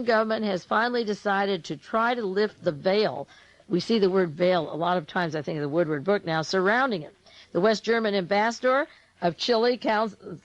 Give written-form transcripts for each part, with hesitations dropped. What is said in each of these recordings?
government has finally decided to try to lift the veil. We see the word veil a lot of times, I think, in the Woodward book now, surrounding it. The West German ambassador of Chile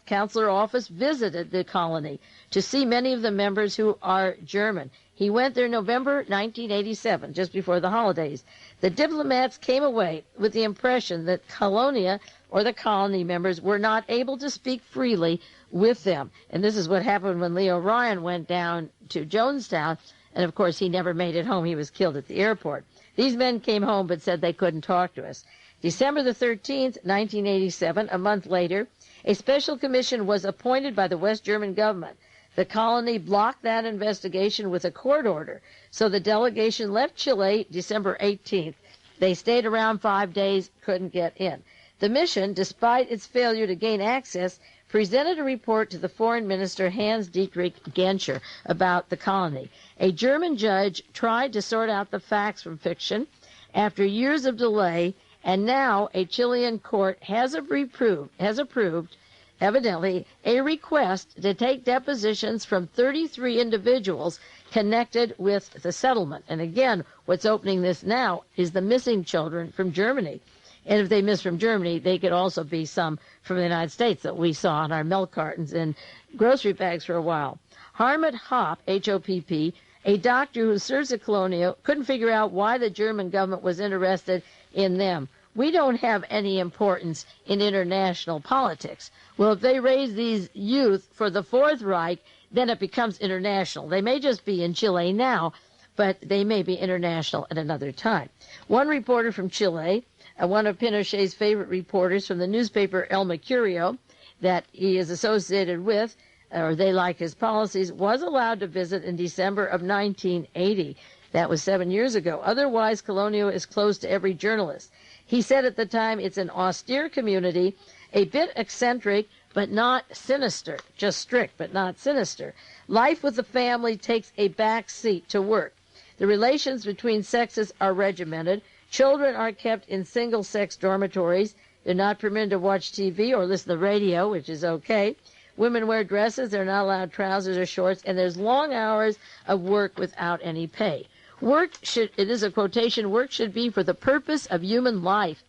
consular office visited the colony to see many of the members who are German. He went there November 1987, just before the holidays. The diplomats came away with the impression that Colonia, or the colony members, were not able to speak freely with them. And this is what happened when Leo Ryan went down to Jonestown, and of course he never made it home. He was killed at the airport. These men came home but said they couldn't talk to us. December the 13th, 1987, a month later, a special commission was appointed by the West German government. The colony blocked that investigation with a court order, so the delegation left Chile December 18th. They stayed around 5 days, couldn't get in. The mission, despite its failure to gain access, presented a report to the foreign minister Hans-Dietrich Genscher about the colony. A German judge tried to sort out the facts from fiction after years of delay, and now a Chilean court has approved, evidently, a request to take depositions from 33 individuals connected with the settlement. And again, what's opening this now is the missing children from Germany. And if they miss from Germany, they could also be some from the United States that we saw on our milk cartons and grocery bags for a while. Harmut Hopp, H-O-P-P, a doctor who serves at Colonia, couldn't figure out why the German government was interested in them. We don't have any importance in international politics. Well, if they raise these youth for the Fourth Reich, then it becomes international. They may just be in Chile now, but they may be international at another time. One reporter from Chile, one of Pinochet's favorite reporters from the newspaper El Mercurio that he is associated with, or they like his policies, was allowed to visit in December of 1980. That was 7 years ago. Otherwise, Colonia is closed to every journalist. He said at the time it's an austere community, a bit eccentric, but not sinister, just strict, but not sinister. Life with the family takes a back seat to work. The relations between sexes are regimented. Children are kept in single-sex dormitories. They're not permitted to watch TV or listen to the radio, which is okay. Women wear dresses. They're not allowed trousers or shorts. And there's long hours of work without any pay. It is a quotation, work should be for the purpose of human life.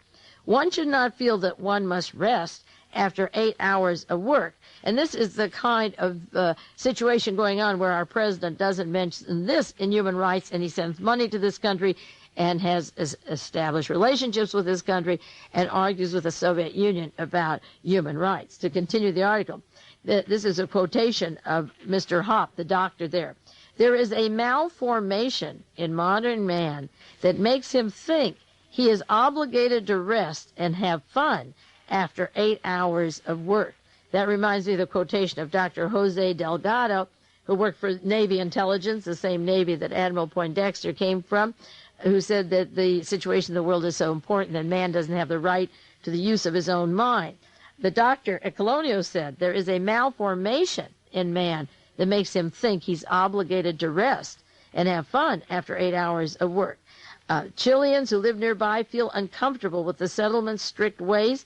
One should not feel that one must rest after 8 hours of work. And this is the kind of situation going on where our president doesn't mention this in human rights, and he sends money to this country and has established relationships with this country and argues with the Soviet Union about human rights. To continue the article, this is a quotation of Mr. Hopp, the doctor there. There is a malformation in modern man that makes him think he is obligated to rest and have fun after 8 hours of work. That reminds me of the quotation of Dr. Jose Delgado, who worked for Navy intelligence, the same Navy that Admiral Poindexter came from, who said that the situation in the world is so important that man doesn't have the right to the use of his own mind. The doctor at Colonia said there is a malformation in man that makes him think he's obligated to rest and have fun after 8 hours of work. Chileans who live nearby feel uncomfortable with the settlement's strict ways,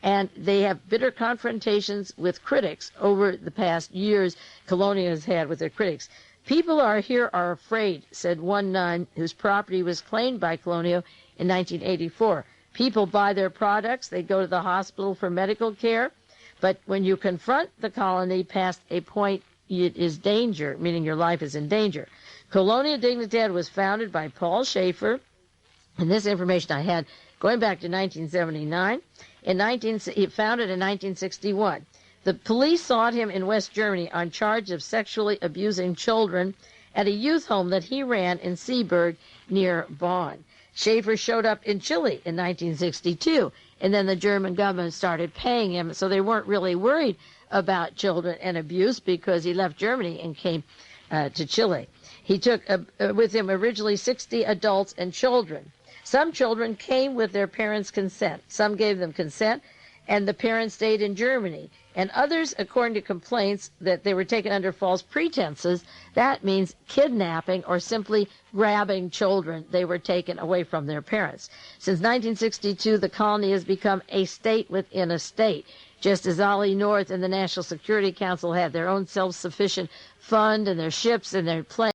and they have bitter confrontations with critics over the past years Colonia has had with their critics. People here are afraid, said one nun whose property was claimed by Colonia in 1984. People buy their products, they go to the hospital for medical care, but when you confront the colony past a point, it is danger, meaning your life is in danger. Colonia Dignidad was founded by Paul Schaefer, and this information I had going back to 1979. He founded in 1961. The police sought him in West Germany on charge of sexually abusing children at a youth home that he ran in Seeburg near Bonn. Schaefer showed up in Chile in 1962, and then the German government started paying him, so they weren't really worried about children and abuse because he left Germany and came to Chile. He took with him originally 60 adults and children. Some children came with their parents' consent. Some gave them consent, and the parents stayed in Germany. And others, according to complaints, that they were taken under false pretenses. That means kidnapping or simply grabbing children. They were taken away from their parents. Since 1962, the colony has become a state within a state. Just as Ollie North and the National Security Council have their own self-sufficient fund and their ships and their planes.